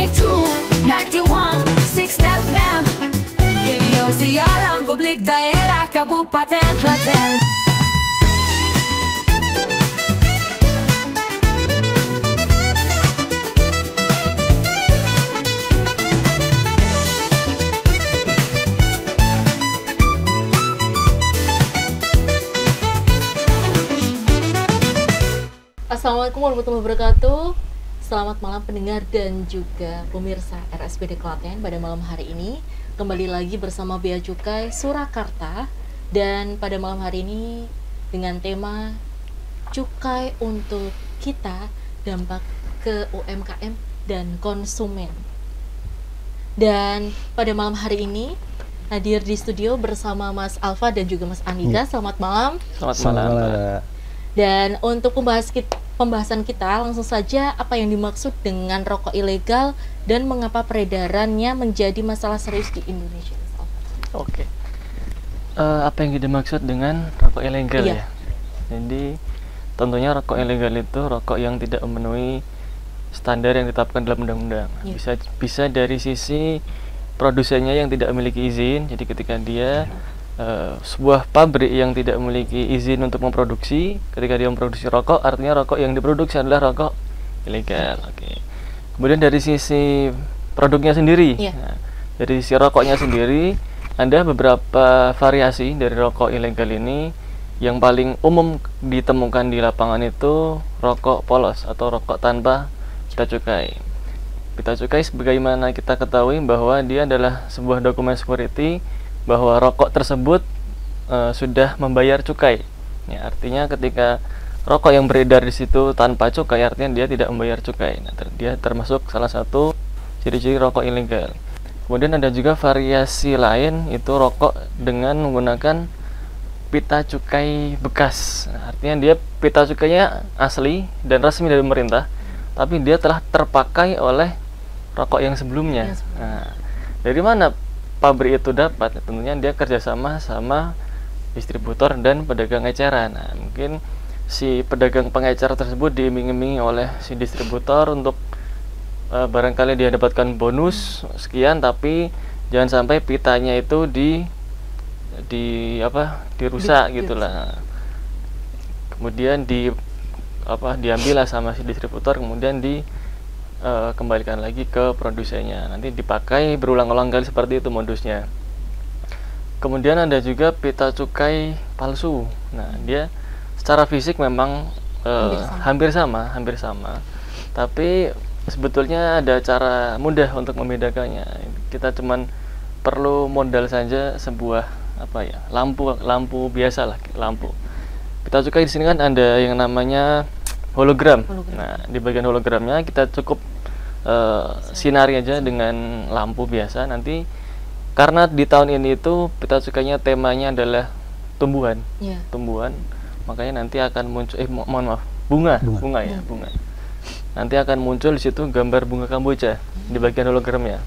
92, 91, 6 FM. Ini siaran publik daerah Kabupaten Klaten. Assalamualaikum warahmatullahi wabarakatuh. Selamat malam pendengar dan juga pemirsa RSPD Klaten. Pada malam hari ini kembali lagi bersama Bea Cukai Surakarta. Dan pada malam hari ini dengan tema Cukai untuk kita, dampak ke UMKM dan konsumen. Dan pada malam hari ini hadir di studio bersama Mas Alfa dan juga Mas Andika. Selamat malam. Selamat malam. Dan untuk pembahasan kita langsung saja, apa yang dimaksud dengan rokok ilegal dan mengapa peredarannya menjadi masalah serius di Indonesia? Oke. Apa yang dimaksud dengan rokok ilegal ya? Jadi tentunya rokok ilegal itu rokok yang tidak memenuhi standar yang ditetapkan dalam undang-undang. Bisa dari sisi produsennya yang tidak memiliki izin. Jadi ketika dia sebuah pabrik yang tidak memiliki izin untuk memproduksi, ketika dia memproduksi rokok, artinya rokok yang diproduksi adalah rokok ilegal. Oke. Kemudian dari sisi produknya sendiri, nah, dari sisi rokoknya sendiri, ada beberapa variasi dari rokok ilegal ini. Yang paling umum ditemukan di lapangan itu rokok polos atau rokok tanpa pita cukai. Pita cukai sebagaimana kita ketahui bahwa dia adalah sebuah dokumen security bahwa rokok tersebut sudah membayar cukai. Ya, artinya ketika rokok yang beredar di situ tanpa cukai, artinya dia tidak membayar cukai. Nah, dia termasuk salah satu ciri-ciri rokok ilegal. Kemudian ada juga variasi lain, itu rokok dengan menggunakan pita cukai bekas. Nah, artinya dia pita cukainya asli dan resmi dari pemerintah, tapi dia telah terpakai oleh rokok yang sebelumnya. Nah, dari mana pabrik itu dapat? Tentunya dia kerjasama sama distributor dan pedagang eceran. Nah, mungkin si pedagang pengecer tersebut diiming-imingi oleh si distributor untuk barangkali dia dapatkan bonus sekian, tapi jangan sampai pitanya itu dirusak gitulah. Kemudian diambil lah sama si distributor, kemudian kembalikan lagi ke produsennya, nanti dipakai berulang-ulang kali seperti itu modusnya. Kemudian ada juga pita cukai palsu. Nah, dia secara fisik memang hampir sama, tapi sebetulnya ada cara mudah untuk membedakannya. Kita cuman perlu modal saja sebuah lampu biasa lah, lampu. Pita cukai di sini kan ada yang namanya hologram. Nah, di bagian hologramnya kita cukup sinari aja dengan lampu biasa. Nanti karena di tahun ini itu pita cukainya temanya adalah tumbuhan, makanya nanti akan muncul bunga. Nanti akan muncul di situ gambar bunga kamboja di bagian hologramnya.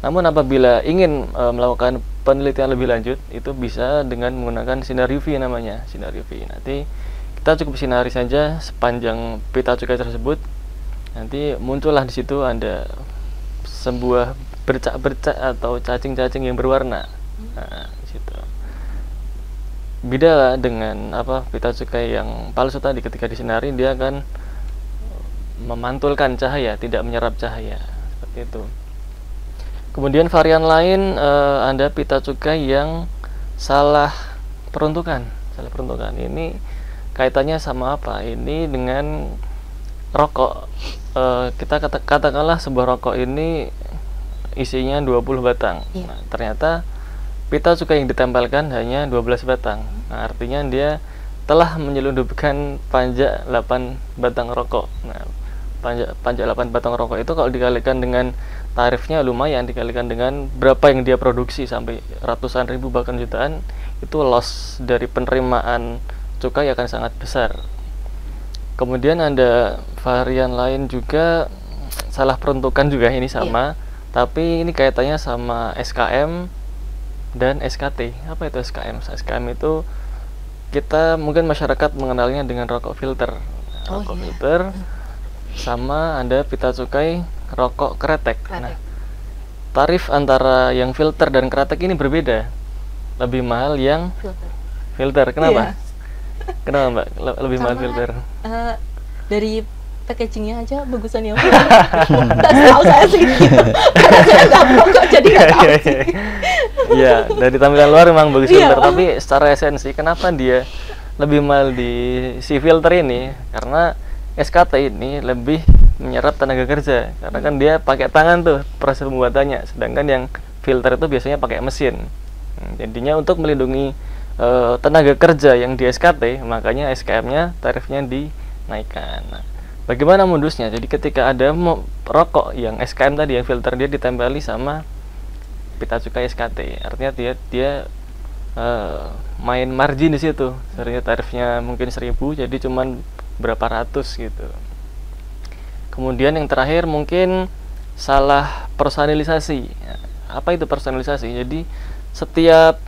Namun apabila ingin melakukan penelitian lebih lanjut, itu bisa dengan menggunakan sinar UV namanya, sinar UV. Nanti kita cukup sinari saja sepanjang pita cukai tersebut, nanti muncullah di situ ada sebuah bercak-bercak atau cacing-cacing yang berwarna. Nah, di situ. Beda dengan pita cukai yang palsu tadi, ketika disinari dia akan memantulkan cahaya, tidak menyerap cahaya, seperti itu. Kemudian varian lain ada pita cukai yang salah peruntukan. Ini kaitannya sama apa? Ini dengan rokok. Kita katakanlah sebuah rokok ini isinya 20 batang. Nah, ternyata pita cukai yang ditempelkan hanya 12 batang. Nah, artinya dia telah menyelundupkan pajak 8 batang rokok. Nah, pajak 8 batang rokok itu kalau dikalikan dengan tarifnya lumayan, dikalikan dengan berapa yang dia produksi sampai ratusan ribu bahkan jutaan, itu loss dari penerimaan cukai akan sangat besar. Kemudian ada varian lain juga, salah peruntukan juga, ini sama, tapi ini kaitannya sama SKM dan SKT. Apa itu SKM? SKM itu kita mungkin masyarakat mengenalnya dengan rokok filter. Rokok filter sama ada pita cukai rokok kretek. Kretek. Nah, tarif antara yang filter dan kretek ini berbeda. Lebih mahal yang filter. Kenapa? Iya. Kenapa Mbak? Lebih mahal Karena, filter? Dari packagingnya aja bagusan yang filter. Tak tahu saya sih gitu. Karena saya nggak rokok jadi nggak tahu sih. Iya, dari tampilan luar memang bagus Iya. filter, tapi secara esensi kenapa dia lebih mahal di si filter ini? Karena SKT ini lebih menyerap tenaga kerja, karena kan dia pakai tangan tuh proses pembuatannya, sedangkan yang filter itu biasanya pakai mesin. Jadinya untuk melindungi tenaga kerja yang di SKT, makanya SKM-nya tarifnya dinaikkan. Nah, bagaimana modusnya? Jadi ketika ada rokok yang SKM tadi, yang filter, dia ditempeli sama pita cukai SKT, artinya dia main margin di situ. Sebenarnya tarifnya mungkin 1.000, jadi cuman berapa ratus gitu. Kemudian yang terakhir mungkin salah personalisasi. Apa itu personalisasi? Jadi setiap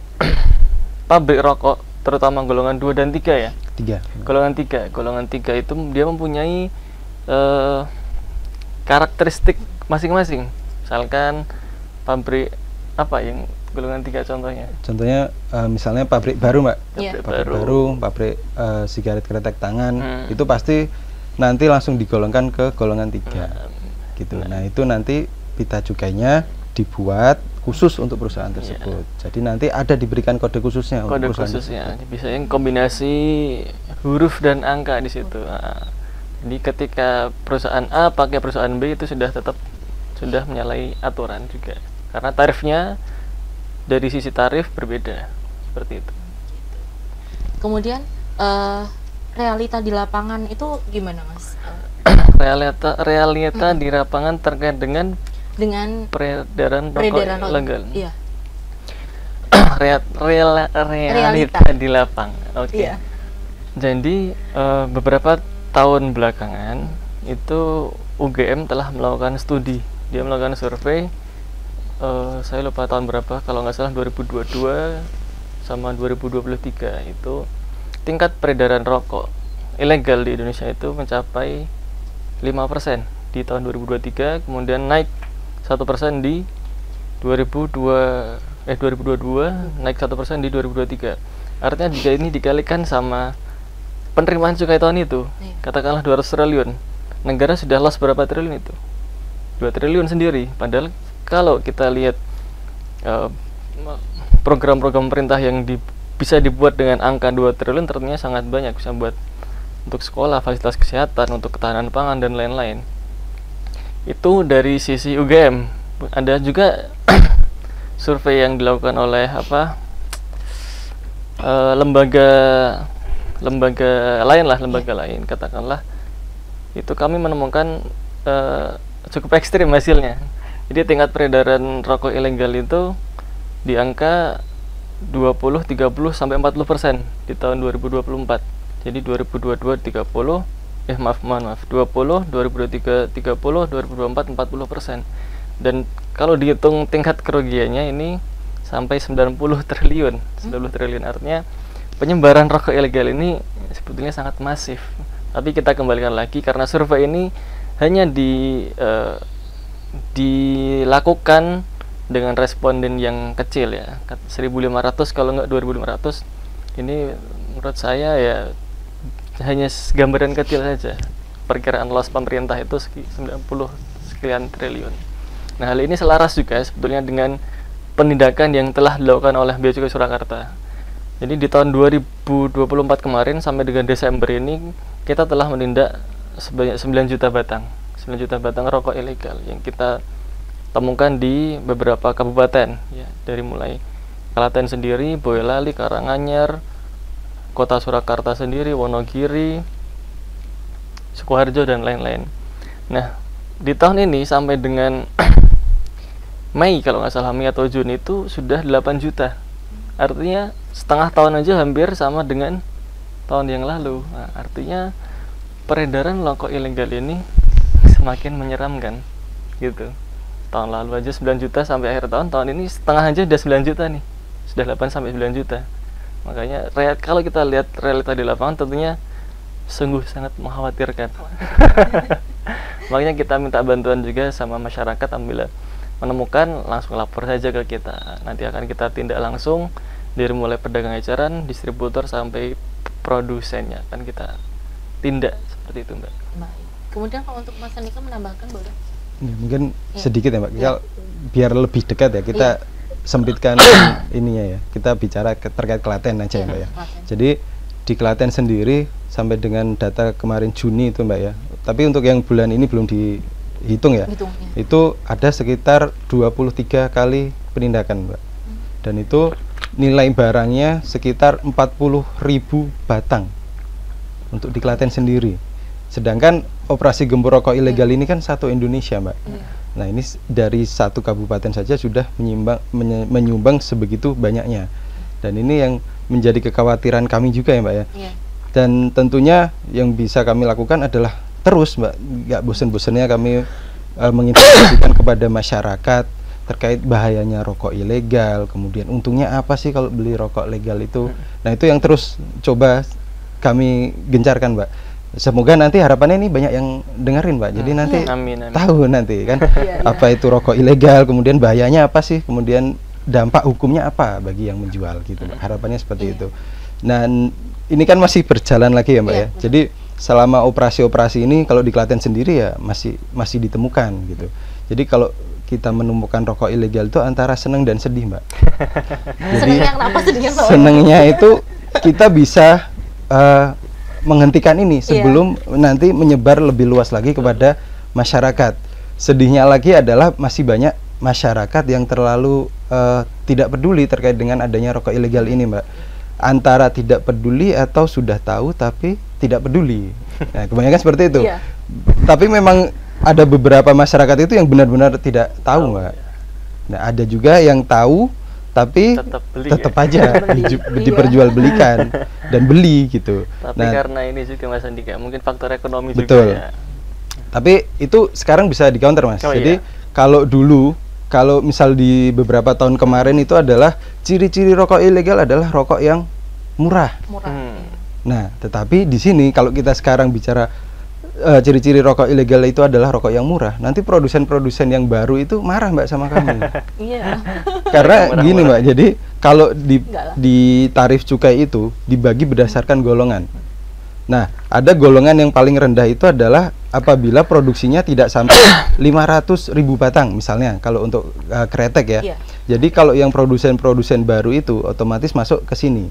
pabrik rokok, terutama golongan 2 dan 3 ya. 3. Golongan 3 itu dia mempunyai karakteristik masing-masing. Misalkan pabrik apa yang golongan 3 contohnya? Contohnya misalnya pabrik baru, Mbak. Iya. Pabrik baru, pabrik sigaret kretek tangan, itu pasti nanti langsung digolongkan ke golongan 3. Gitu. Nah, itu nanti pita cukainya dibuat khusus untuk perusahaan tersebut. Jadi nanti ada diberikan kode khususnya untuk Kode perusahaan khususnya, bisa yang kombinasi huruf dan angka di situ. Nah, jadi ketika perusahaan A pakai perusahaan B itu sudah menyalahi aturan juga, karena tarifnya dari sisi tarif berbeda seperti itu. Kemudian realita di lapangan itu gimana, Mas? Realita di lapangan terkait dengan peredaran rokok ilegal. Iya. Realita di lapangan. Oke. Iya. Jadi beberapa tahun belakangan itu UGM telah melakukan studi. Dia melakukan survei. Saya lupa tahun berapa. Kalau nggak salah 2022 sama 2023 itu tingkat peredaran rokok ilegal di Indonesia itu mencapai 5% di tahun 2023, kemudian naik 1% di 2022, naik 1% di 2023. Artinya jika ini dikalikan sama penerimaan cukai tahun itu, katakanlah 200 triliun, negara sudah loss berapa triliun itu? 2 triliun sendiri. Padahal kalau kita lihat program-program pemerintah yang bisa dibuat dengan angka 2 triliun ternyata sangat banyak, bisa buat untuk sekolah, fasilitas kesehatan, untuk ketahanan pangan dan lain-lain. Itu dari sisi UGM. Ada juga survei yang dilakukan oleh lembaga lain, katakanlah itu kami menemukan cukup ekstrim hasilnya. Jadi tingkat peredaran rokok ilegal itu di angka 20, 30 sampai 40% di tahun 2024. Jadi 2022 30, maaf 20, 2023 30, 2024 40%. Dan kalau dihitung tingkat kerugiannya ini sampai 90 triliun. 90 triliun artinya penyebaran rokok ilegal ini sebetulnya sangat masif. Tapi kita kembalikan lagi karena survei ini hanya dilakukan dengan responden yang kecil ya, 1.500 kalau nggak 2.500. Ini menurut saya ya hanya gambaran kecil saja. Perkiraan loss pemerintah itu 90 sekian triliun. Nah, hal ini selaras juga sebetulnya dengan penindakan yang telah dilakukan oleh Bea Cukai Surakarta. Jadi di tahun 2024 kemarin sampai dengan Desember ini kita telah menindak sebanyak 9 juta batang. 9 juta batang rokok ilegal yang kita temukan di beberapa kabupaten ya, dari mulai Klaten sendiri, Boyolali, Karanganyar, Kota Surakarta sendiri, Wonogiri, Sukoharjo dan lain-lain. Nah, di tahun ini sampai dengan Mei kalau nggak salah, Mei atau Juni itu sudah 8 juta. Artinya setengah tahun aja hampir sama dengan tahun yang lalu. Nah, artinya peredaran rokok ilegal ini semakin menyeramkan gitu. Tahun lalu aja 9 juta sampai akhir tahun ini setengah aja udah 9 juta nih. Sudah 8 sampai 9 juta. Makanya kalau kita lihat realita di lapangan tentunya sungguh sangat mengkhawatirkan. Makanya kita minta bantuan juga sama masyarakat, apabila menemukan langsung lapor saja ke kita. Nanti akan kita tindak langsung dari mulai pedagang eceran, distributor sampai produsennya, kan kita tindak seperti itu, Mbak. Baik. Kemudian kalau untuk Mas Andika menambahkan boleh? Ya, mungkin Iya. sedikit ya Mbak. Iya. Biar lebih dekat ya kita Iya. sempitkan ininya ya. Kita bicara terkait Klaten aja ya Mbak ya. Klaten. Jadi di Klaten sendiri sampai dengan data kemarin Juni itu Mbak ya. Tapi untuk yang bulan ini belum dihitung ya. Hitungnya. Itu ada sekitar 23 kali penindakan Mbak. Dan itu nilai barangnya sekitar 40.000 batang untuk di Klaten sendiri. Sedangkan operasi gembur rokok ilegal ini kan satu Indonesia Mbak. Nah ini dari satu kabupaten saja sudah menyumbang sebegitu banyaknya. Dan ini yang menjadi kekhawatiran kami juga ya Mbak ya. Iya. Dan tentunya yang bisa kami lakukan adalah terus Mbak, nggak bosan-bosannya kami menginformasikan kepada masyarakat terkait bahayanya rokok ilegal, kemudian untungnya apa sih kalau beli rokok legal itu. Nah itu yang terus coba kami gencarkan Mbak. Semoga nanti harapannya ini banyak yang dengerin Mbak. Jadi nanti Amin, amin. tahu nanti kan Iya, iya. apa itu rokok ilegal, kemudian bahayanya apa sih, kemudian dampak hukumnya apa bagi yang menjual gitu Mbak. Harapannya seperti Iya. itu. Dan ini kan masih berjalan lagi ya Mbak Iya, ya. Jadi selama operasi-operasi ini kalau di Klaten sendiri ya masih ditemukan gitu. Jadi kalau kita menemukan rokok ilegal itu antara seneng dan sedih Mbak. Senengnya kenapa, sedihnya kenapa? Senengnya itu kita bisa menghentikan ini sebelum nanti menyebar lebih luas lagi kepada masyarakat. Sedihnya lagi adalah masih banyak masyarakat yang terlalu tidak peduli terkait dengan adanya rokok ilegal ini Mbak. Antara tidak peduli atau sudah tahu tapi tidak peduli. Nah, kebanyakan seperti itu. Iya. Tapi memang ada beberapa masyarakat itu yang benar-benar tidak tahu Mbak. Nah, ada juga yang tahu tapi Tetap beli, tetap ya? aja Beli. diperjualbelikan dan beli gitu. Tapi Nah, karena ini juga Mas Andika, mungkin faktor ekonomi betul. juga ya. Tapi itu sekarang bisa di counter Mas. Oh, Jadi iya. kalau misal di beberapa tahun kemarin itu adalah ciri-ciri rokok ilegal adalah rokok yang murah. Murah. Nah, tetapi di sini kalau kita sekarang bicara ciri-ciri rokok ilegal itu adalah rokok yang murah, nanti produsen-produsen yang baru itu marah Mbak sama kami. Iya. Karena Murah-murah. gini Mbak, jadi kalau Enggak lah. di tarif cukai itu dibagi berdasarkan golongan. Nah, ada golongan yang paling rendah itu adalah apabila produksinya tidak sampai 500.000 batang misalnya kalau untuk kretek ya. Iya. Jadi kalau yang produsen-produsen baru itu otomatis masuk ke sini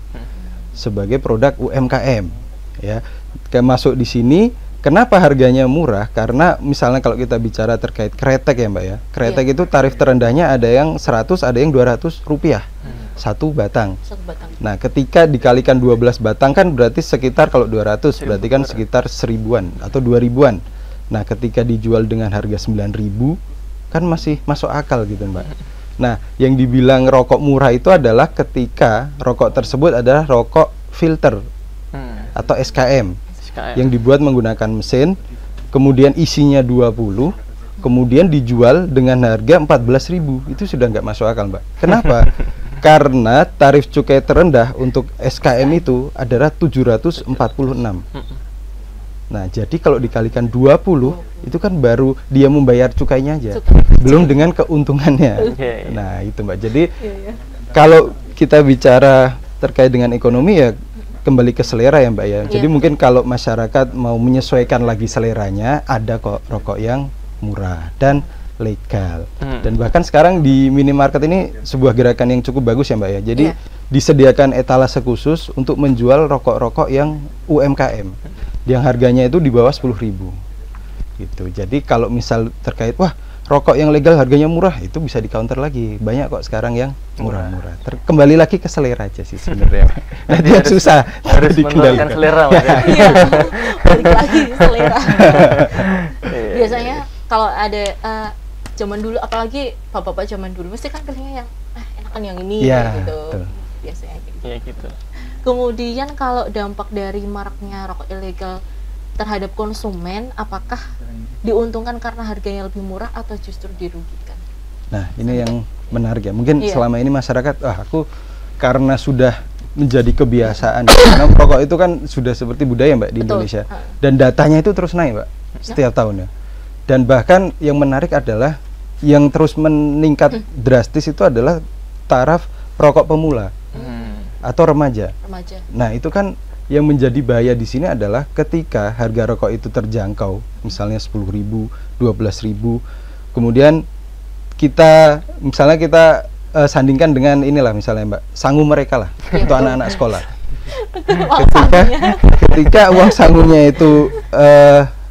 sebagai produk UMKM ya. Kayak masuk di sini. Kenapa harganya murah? Karena misalnya kalau kita bicara terkait kretek ya Mbak ya. Kretek itu tarif terendahnya ada yang 100, ada yang 200 rupiah. Satu batang. Satu batang. Nah, ketika dikalikan 12 batang kan berarti sekitar kalau 200 berarti kan sekitar 1000-an atau 2000-an. Nah, ketika dijual dengan harga 9.000 kan masih masuk akal gitu, Mbak. Nah, yang dibilang rokok murah itu adalah ketika rokok tersebut adalah rokok filter atau SKM yang dibuat menggunakan mesin, kemudian isinya 20, kemudian dijual dengan harga 14.000. Itu sudah nggak masuk akal, Mbak. Kenapa? Karena tarif cukai terendah untuk SKM itu adalah 746. Nah, jadi kalau dikalikan 20, itu kan baru dia membayar cukainya aja. Belum dengan keuntungannya. Nah, itu Mbak. Jadi kalau kita bicara terkait dengan ekonomi ya kembali ke selera ya Mbak ya. Jadi mungkin kalau masyarakat mau menyesuaikan lagi seleranya, ada kok rokok yang murah dan legal. Dan bahkan sekarang di minimarket ini sebuah gerakan yang cukup bagus ya Mbak ya. Jadi disediakan etalase khusus untuk menjual rokok-rokok yang UMKM yang harganya itu di bawah 10.000 gitu. Jadi kalau misal terkait wah rokok yang legal harganya murah, itu bisa di counter lagi. Banyak kok sekarang yang murah-murah. Kembali lagi ke selera aja sih sebenarnya. Nanti yang susah harus menurunkan selera Mas ya. Iya. Balik lagi selera. Biasanya kalau ada zaman dulu, apalagi bapak-bapak zaman dulu mesti kan pilihnya yang enakan yang ini ya, gitu. Betul. Biasanya gitu. Iya gitu. Kemudian kalau dampak dari maraknya rokok ilegal terhadap konsumen, apakah diuntungkan karena harganya lebih murah atau justru dirugikan? Nah, ini yang menarik ya. Mungkin Iya. selama ini masyarakat, aku karena sudah menjadi kebiasaan. Karena rokok itu kan sudah seperti budaya Mbak di Betul. Indonesia. Dan datanya itu terus naik Mbak, setiap tahunnya. Dan bahkan yang menarik adalah yang terus meningkat drastis itu adalah taraf rokok pemula atau remaja. Nah, itu kan yang menjadi bahaya di sini adalah ketika harga rokok itu terjangkau, misalnya 10.000, 12.000, kemudian kita sandingkan dengan inilah misalnya Mbak, sangu mereka lah untuk anak-anak sekolah. ketika uang sangunya itu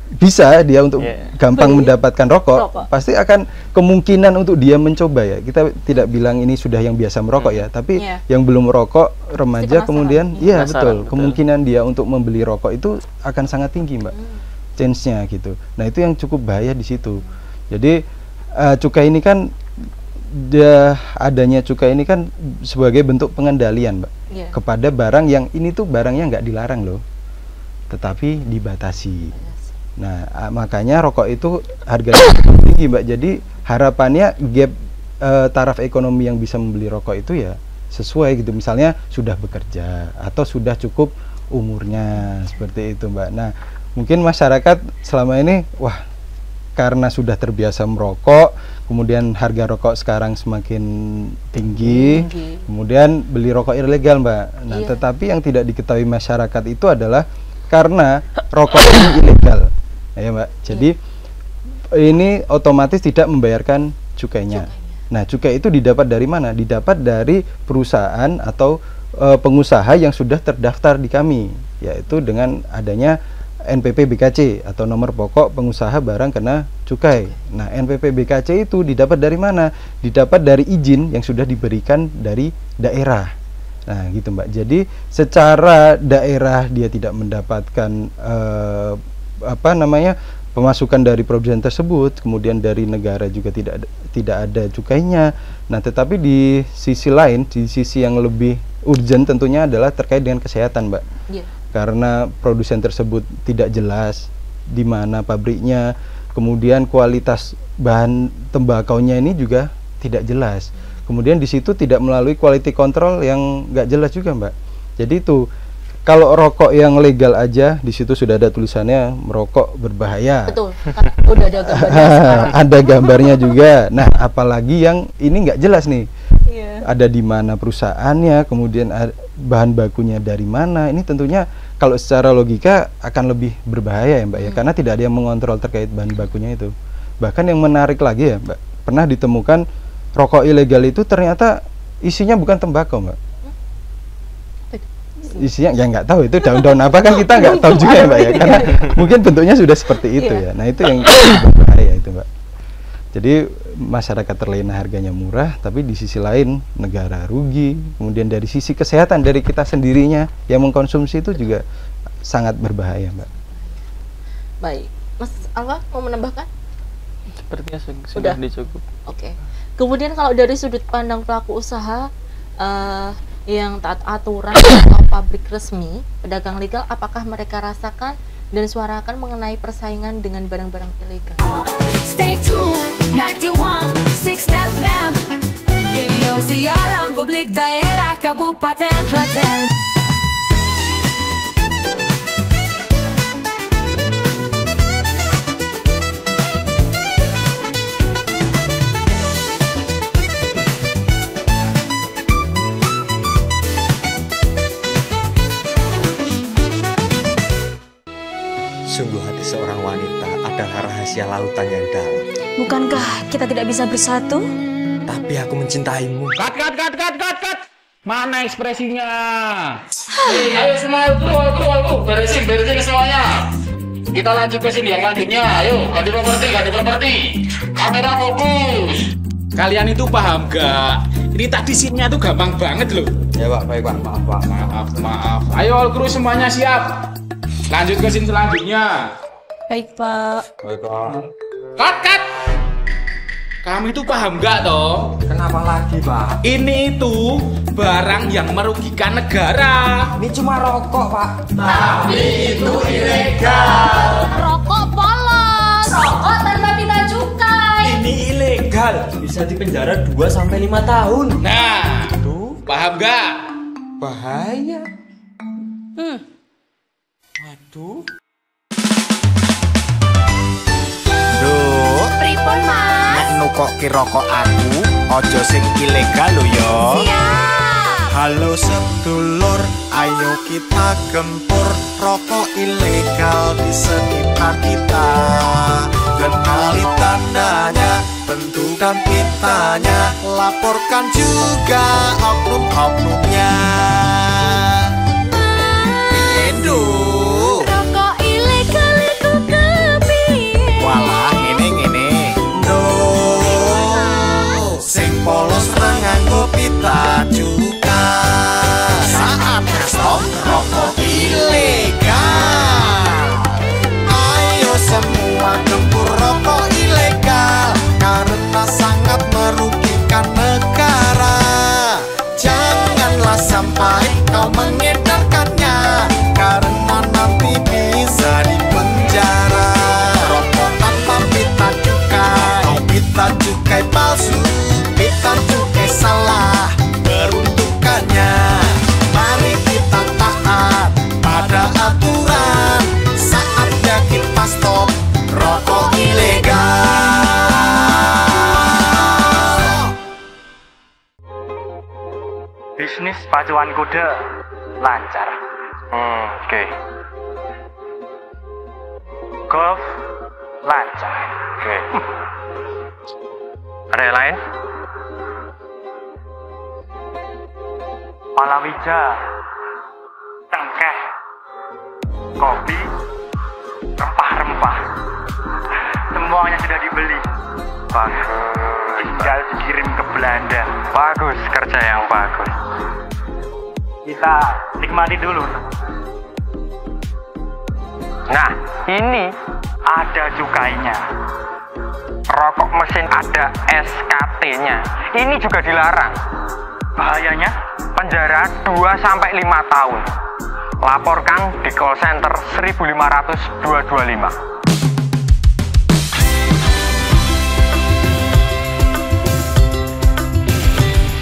bisa dia untuk gampang mendapatkan rokok, pasti akan kemungkinan untuk dia mencoba ya. Kita tidak bilang ini sudah yang biasa merokok ya, tapi yang belum merokok, remaja kemudian betul, kemungkinan dia untuk membeli rokok itu akan sangat tinggi Mbak, chance-nya gitu. Nah, itu yang cukup bahaya di situ. Jadi cukai ini kan adanya cukai ini kan sebagai bentuk pengendalian Mbak, kepada barang yang ini tuh barangnya nggak dilarang loh, tetapi dibatasi. Nah, makanya rokok itu harganya tinggi Mbak. Jadi harapannya gap taraf ekonomi yang bisa membeli rokok itu ya sesuai gitu. Misalnya sudah bekerja atau sudah cukup umurnya, seperti itu Mbak. Nah, mungkin masyarakat selama ini karena sudah terbiasa merokok, kemudian harga rokok sekarang semakin tinggi, kemudian beli rokok ilegal Mbak. Nah, tetapi yang tidak diketahui masyarakat itu adalah karena rokok ini ilegal. Ya Mbak, jadi ini otomatis tidak membayarkan cukainya. Nah, cukai itu didapat dari mana? Didapat dari perusahaan atau pengusaha yang sudah terdaftar di kami, yaitu dengan adanya NPP BKC atau nomor pokok pengusaha barang kena cukai. Nah, NPP BKC itu didapat dari mana? Didapat dari izin yang sudah diberikan dari daerah. Nah, gitu Mbak. Jadi secara daerah dia tidak mendapatkan pemasukan dari produsen tersebut, kemudian dari negara juga tidak ada cukainya. Nah, tetapi di sisi lain, di sisi yang lebih urgent tentunya adalah terkait dengan kesehatan Mbak. Karena produsen tersebut tidak jelas di mana pabriknya, kemudian kualitas bahan tembakaunya ini juga tidak jelas. Kemudian di situ tidak melalui quality control yang nggak jelas juga Mbak. Jadi itu kalau rokok yang legal aja di situ sudah ada tulisannya merokok berbahaya. Betul. Udah ada gambarnya. Ada gambarnya juga. Nah, apalagi yang ini nggak jelas nih. Ada di mana perusahaannya, kemudian bahan bakunya dari mana. Ini tentunya kalau secara logika akan lebih berbahaya ya Mbak ya, karena tidak ada yang mengontrol terkait bahan bakunya itu. Bahkan yang menarik lagi ya Mbak, pernah ditemukan rokok ilegal itu ternyata isinya bukan tembakau Mbak. Isinya ya nggak tahu itu daun-daun apa kan kita nggak tahu juga ya Mbak ya, karena mungkin bentuknya sudah seperti itu ya. Nah, itu yang berbahaya itu Mbak. Jadi masyarakat terlena harganya murah, tapi di sisi lain negara rugi. Kemudian dari sisi kesehatan dari kita sendirinya yang mengkonsumsi itu juga sangat berbahaya Mbak. Baik, Mas Alfa mau menambahkan? Sepertinya sudah cukup. Oke. Kemudian kalau dari sudut pandang pelaku usaha yang taat aturan atau pabrik resmi, pedagang legal, apakah mereka rasakan dan suarakan mengenai persaingan dengan barang-barang ilegal? Stay tuned, 91.6 FM. Radio Siaran Publik Daerah Kabupaten Klaten. Sungguh hati seorang wanita adalah rahasia lautan yang dalam. Bukankah kita tidak bisa bersatu? Tapi aku mencintaimu. Cut. Mana ekspresinya? Ayo semua keluar. Beresin semuanya. Kita lanjut ke sini yang lanjutnya. Ayo, ganti properti. Kamera fokus. Kalian itu paham gak? Ini tadi scene-nya tuh gampang banget loh. Ya Pak, baik Pak. Maaf. Ayo kru semuanya siap. Lanjut ke scene selanjutnya. Baik Pak. Cut. Kamu itu paham nggak toh? Kenapa lagi Pak? Ini itu barang yang merugikan negara. Ini cuma rokok Pak. Tapi itu ilegal. Rokok polos. Rokok tanpa bina cukai. Ini ilegal. Bisa dipenjara 2-5 tahun. Nah, tuh paham nggak? Bahaya. Waduh. Duh, Pun, Mas. Nek nukoki rokok aku, ojo sing ilegal lho yo. Siap. Halo sedulur, ayo kita gempur rokok ilegal di sekitar kita. Kenali tandanya, bentuk dan pitanya, laporkan juga oknum-oknumnya. Endo. Rokok ilegal itu kepiye? Walah ngene. No. Sing polos nganggo pita juga. Saatnya stop rokok ilegal. Ayo semua gempur rokok ilegal karena sangat merugikan negara. Janganlah sampai kau mengedarkannya karena nanti bisa dipenjara. Rokok tanpa pita cukai palsu, pita cukai salah peruntukannya. Mari kita taat pada aturan, saatnya kita stop rokok ilegal. Bisnis pacuan kuda lancar. Oke. Golf lancar. Oke. Ada yang lain? Palawija, tengkeh, kopi, rempah-rempah, semuanya sudah dibeli. Bagus. Tinggal dikirim ke Belanda. Bagus, kerja yang bagus. Kita nikmati dulu. Nah, ini ada cukainya. Rokok mesin ada SKT-nya. Ini juga dilarang. Bahayanya penjara 2-5 tahun. Laporkan di call center 1500225.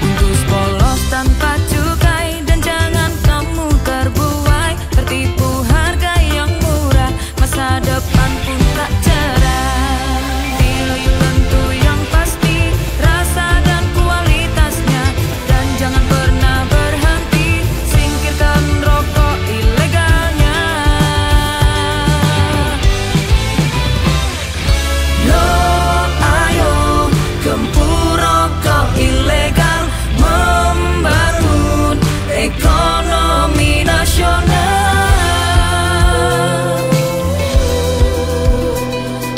Bungkus polos tanpa cukai dan jangan kamu terbuai, tertipu harga yang murah, masa depan pun tak cerah. Pilih tentu yang pasti, rasa dan kualitasnya, dan jangan pernah berhenti, singkirkan rokok ilegalnya. Yo, ayo gempur rokok ilegal, membangun ekonomi nasional.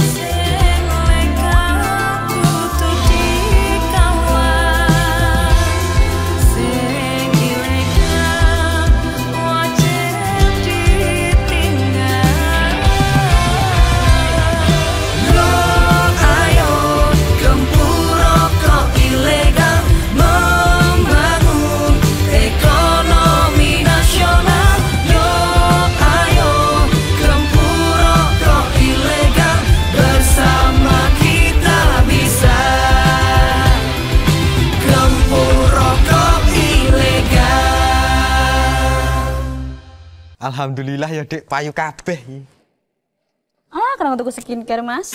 Sing legal kudu dikawal, sing ilegal wajib ditinggal. Yo, ayo gempur rokok ilegal, membangun ekonomi nasional. Yo, ayo gempur rokok ilegal, bersama kita bisa gempur rokok ilegal. Alhamdulillah ya Dek, payu kabeh. Ah, kenapa tuku skincare, Mas?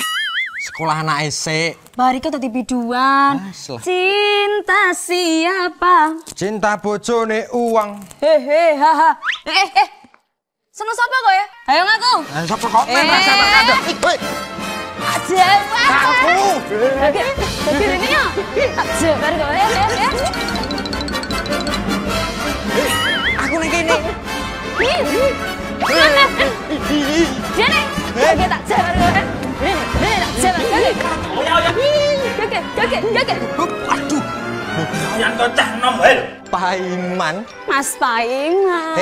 Sekolah anak esek. Barika tadi biduan. Mas lah. Cinta siapa? Cinta bojone uang. Hehe, haha. Seneng siapa kok ya? Ayo ngaku. Sapa kok merasa ada. Hei, Aja. aku. Oke, ini ya. Aja, baru kok ya. Aku ning kene. Sini. Oke, tak jalan kok. Ini tak jalan. Oke. Aduh, Yang kocah nom, hel. Paiman. Mas Paiman.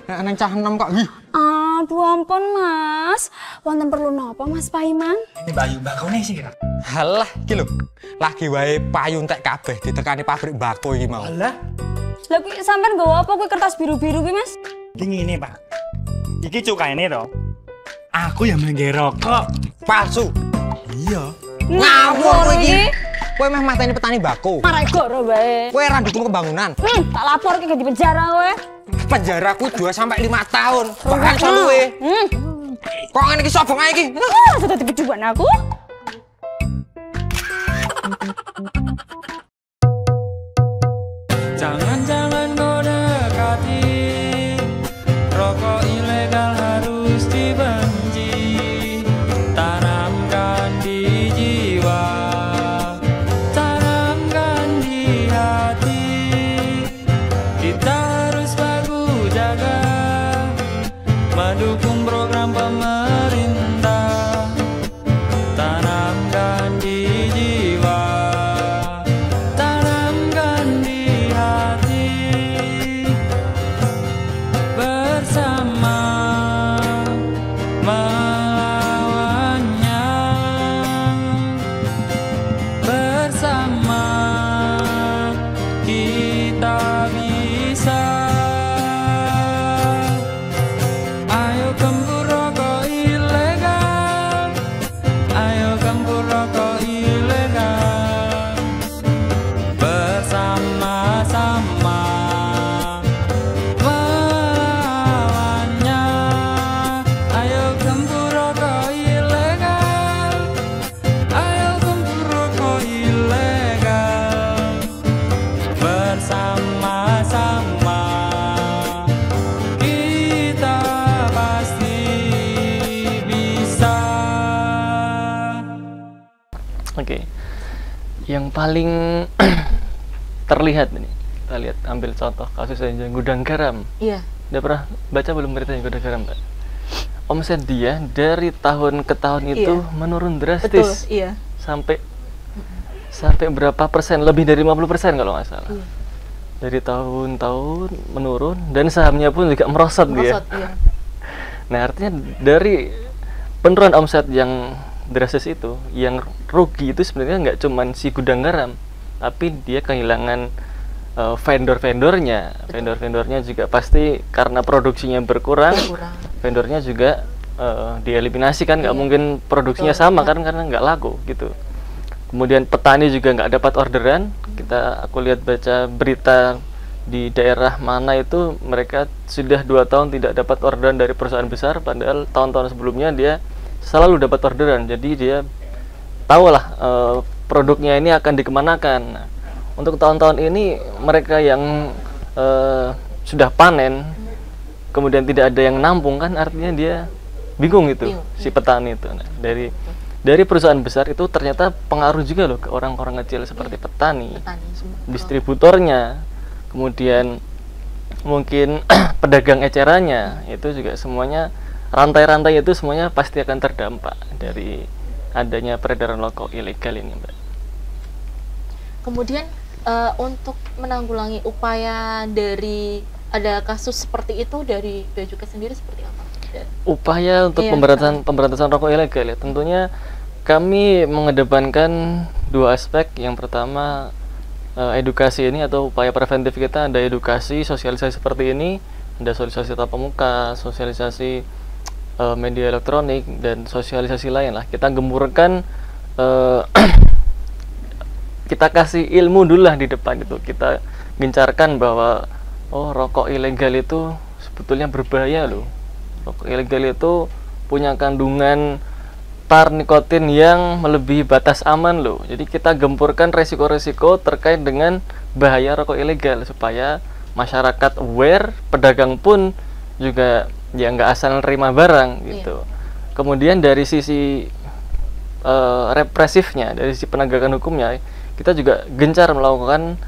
Nang cah enom kok. Aduh ampun Mas. Wonten perlu napa Mas Paiman? Ini bayu bakone sih kira. Halah, iki lho. Lagi wae payu entek kabeh ditekani pabrik mbako iki mau. Alah, Lah kuwi sampean nggawa apa kuwi kertas biru-biru kuwi Mas? dingin ini Pak. Iki cukaine to. Aku yang mengge rokok. Palsu. Iya. Ngawur kowe iki. Kowe meh mateni petani mbako. Marai goro bae. Kowe ra dukung pembangunan. Tak lapor ki di penjara kowe. Penjaraku 2-5 tahun. Bahkan luwe. Kok ngene iki sapa ae iki? Sudah dibiduan aku. Jangan-jangan kau dekati, rokok ilegal harus dibenci. Tanamkan di jiwa, tanamkan di hati. Kita harus baku jaga, mendukung program pemerintah. Tanamkan di jiwa, tanamkan di hati. Bersama melawannya, bersama kita bisa. Ayo gempur rokok ilegal, ayo gempur rokok ilegal. Bersama-sama melawannya. Ayo gempur rokok ilegal, ayo gempur rokok ilegal. Bersama-sama kita pasti bisa. Oke. Yang paling terlihat nih, kita lihat ambil contoh kasus aja gudang garam. Iya. Udah pernah baca belum beritanya gudang garam, Mbak? Omset dia dari tahun ke tahun itu Iya. menurun drastis. Betul, iya. Sampai berapa persen? Lebih dari 50% kalau nggak salah. Iya. Dari tahun-tahun menurun dan sahamnya pun juga merosot dia. Merosot, iya. Nah, artinya dari penurunan omset yang drastis itu, yang rugi itu sebenarnya nggak cuman si gudang garam, tapi dia kehilangan vendor-vendornya. Vendor-vendornya juga pasti karena produksinya berkurang. Vendornya juga dieliminasi kan, nggak mungkin produksinya sama kan, karena nggak laku gitu. Kemudian petani juga nggak dapat orderan. Aku lihat baca berita di daerah mana itu mereka sudah 2 tahun tidak dapat orderan dari perusahaan besar, padahal tahun-tahun sebelumnya dia selalu dapat orderan. Jadi dia tahulah produknya ini akan dikemanakan. Nah, untuk tahun-tahun ini mereka yang sudah panen kemudian tidak ada yang nampung kan, artinya dia bingung itu si petani itu. Nah, dari perusahaan besar itu ternyata pengaruh juga loh ke orang-orang kecil seperti petani distributornya, kemudian mungkin pedagang ecerannya, itu juga semuanya rantai-rantai itu semuanya pasti akan terdampak dari adanya peredaran rokok ilegal ini, Mbak. Kemudian untuk menanggulangi upaya dari ada kasus seperti itu dari Bea Cukai sendiri seperti apa? Upaya untuk pemberantasan rokok ilegal ya, tentunya kami mengedepankan 2 aspek. Yang pertama edukasi ini atau upaya preventif kita, ada edukasi sosialisasi seperti ini, ada sosialisasi tatap muka, sosialisasi media elektronik, dan sosialisasi lain lah. Kita gemburkan kita kasih ilmu dulu lah di depan itu. Kita gencarkan bahwa rokok ilegal itu sebetulnya berbahaya loh. Rokok ilegal itu punya kandungan tar nikotin yang melebihi batas aman loh. Jadi kita gempurkan resiko-resiko terkait dengan bahaya rokok ilegal supaya masyarakat aware, pedagang pun juga ya nggak asal nerima barang gitu. Kemudian dari sisi represifnya, dari sisi penegakan hukumnya, kita juga gencar melakukan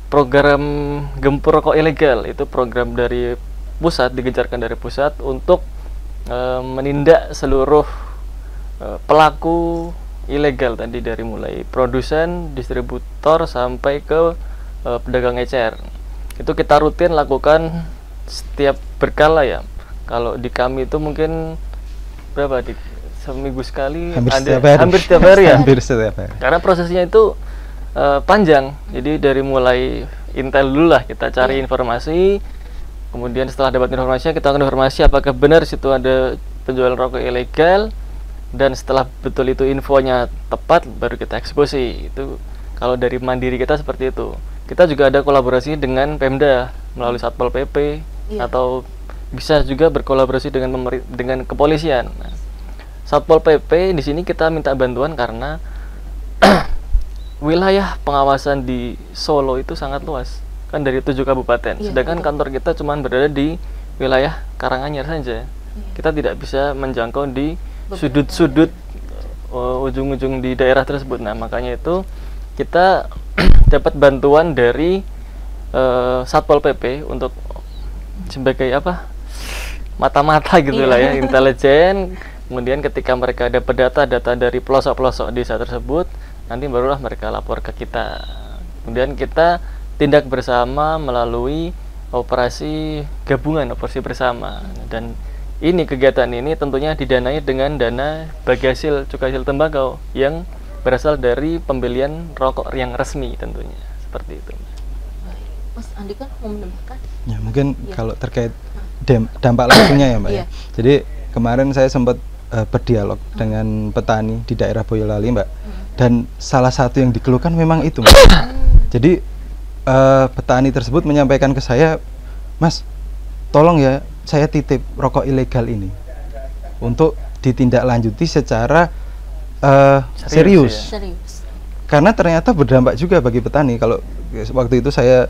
program gempur rokok ilegal. Itu program dari pusat, digencarkan dari pusat untuk menindak seluruh pelaku ilegal tadi, dari mulai produsen, distributor sampai ke pedagang ecer. Itu kita rutin lakukan setiap berkala ya. Kalau di kami itu mungkin berapa seminggu sekali, hampir setiap hari ya. Hampir setiap hari. Karena prosesnya itu panjang. Jadi dari mulai intel dulu lah, kita cari informasi. Kemudian setelah dapat informasinya, kita akan informasi apakah benar situ ada penjualan rokok ilegal, dan setelah betul itu infonya tepat, baru kita eksekusi. Itu kalau dari mandiri kita seperti itu. Kita juga ada kolaborasi dengan Pemda melalui Satpol PP, atau bisa juga berkolaborasi dengan kepolisian. Nah, Satpol PP di sini kita minta bantuan karena wilayah pengawasan di Solo itu sangat luas, kan dari 7 kabupaten. Iya, Sedangkan betul. kantor kita cuma berada di wilayah Karanganyar saja. Kita tidak bisa menjangkau di sudut-sudut ujung-ujung di daerah tersebut. Nah, makanya itu kita dapat bantuan dari Satpol PP untuk sebagai apa? Mata-mata gitulah ya, intelijen. Kemudian ketika mereka dapat data dari pelosok-pelosok desa tersebut, nanti barulah mereka lapor ke kita. Kemudian kita tindak bersama melalui operasi gabungan, operasi bersama. Dan ini kegiatan ini tentunya didanai dengan dana bagi hasil cukai hasil tembakau yang berasal dari pembelian rokok yang resmi tentunya. Seperti itu. Mas Andika mau menambahkan? Ya, mungkin kalau terkait dampak langsungnya ya Mbak ya. Jadi kemarin saya sempat berdialog dengan petani di daerah Boyolali Mbak, dan salah satu yang dikeluhkan memang itu Mbak. Jadi petani tersebut menyampaikan ke saya, Mas, tolong ya saya titip rokok ilegal ini untuk ditindaklanjuti secara serius. Karena ternyata berdampak juga bagi petani. Kalau waktu itu saya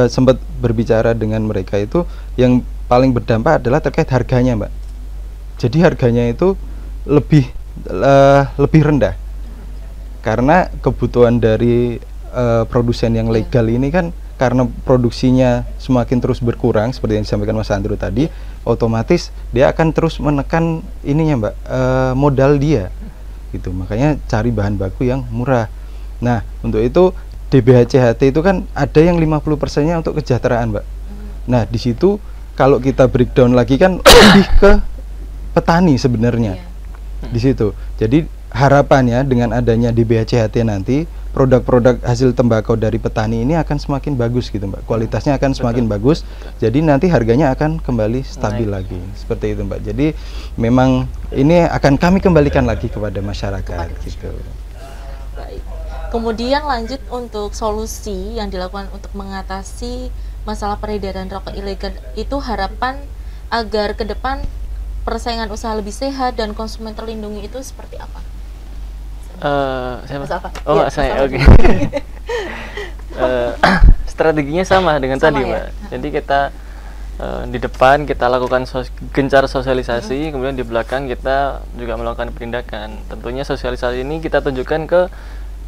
sempat berbicara dengan mereka, itu yang paling berdampak adalah terkait harganya Mbak. Jadi harganya itu lebih rendah karena kebutuhan dari produsen yang legal ini kan, karena produksinya semakin terus berkurang seperti yang disampaikan Mas Andrew tadi, otomatis dia akan terus menekan ininya Mbak, modal dia gitu. Makanya cari bahan baku yang murah. Nah, untuk itu DBHCHT itu kan ada yang 50%-nya untuk kesejahteraan Mbak. Nah, di situ kalau kita breakdown lagi kan lebih ke petani sebenarnya di situ. Jadi harapannya dengan adanya DBHCHT nanti produk-produk hasil tembakau dari petani ini akan semakin bagus gitu Mbak. Kualitasnya akan semakin bagus. Jadi nanti harganya akan kembali stabil lagi. Seperti itu Mbak. Jadi memang ini akan kami kembalikan lagi kepada masyarakat gitu. Baik. Kemudian lanjut untuk solusi yang dilakukan untuk mengatasi masalah peredaran rokok ilegal itu, harapan agar ke depan persaingan usaha lebih sehat dan konsumen terlindungi itu seperti apa? Saya oke. Strateginya sama dengan tadi Mbak. Jadi kita di depan kita lakukan gencar sosialisasi, kemudian di belakang kita juga melakukan penindakan. Tentunya sosialisasi ini kita tunjukkan ke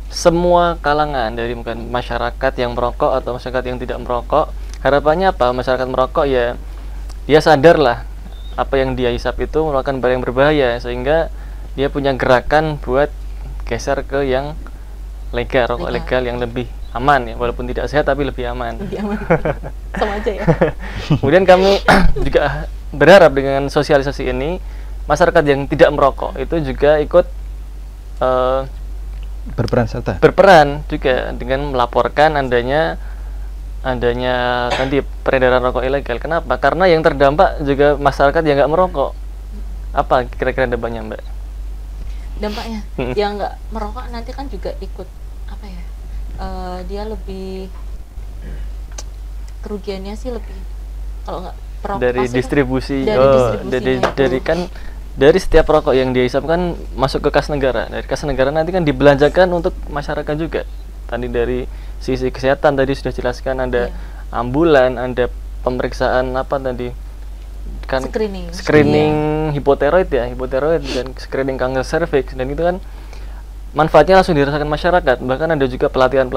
semua kalangan, dari mungkin masyarakat yang merokok atau masyarakat yang tidak merokok. Harapannya apa? Masyarakat merokok ya dia sadar lah apa yang dia hisap itu merupakan barang yang berbahaya, sehingga dia punya gerakan buat geser ke yang legal, rokok legal yang lebih aman ya, walaupun tidak sehat tapi lebih aman. Lebih aman. Sama aja ya. Kemudian kami juga berharap dengan sosialisasi ini masyarakat yang tidak merokok itu juga ikut berperan juga dengan melaporkan adanya tadi peredaran rokok ilegal. Kenapa? Karena yang terdampak juga masyarakat yang nggak merokok. Apa kira-kira dampaknya Mbak? Dampaknya yang nggak merokok nanti kan juga ikut apa ya? Dia lebih kerugiannya sih lebih, kalau nggak perokok dari distribusi, dari kan dari setiap rokok yang dihisap kan masuk ke kas negara. Dari kas negara nanti kan dibelanjakan untuk masyarakat juga. Tadi dari sisi kesehatan tadi sudah jelaskan, ada ambulan, ada pemeriksaan apa tadi kan, screening hipotiroid ya, hipotiroid, dan screening kanker serviks, dan itu kan manfaatnya langsung dirasakan masyarakat. Bahkan ada juga pelatihan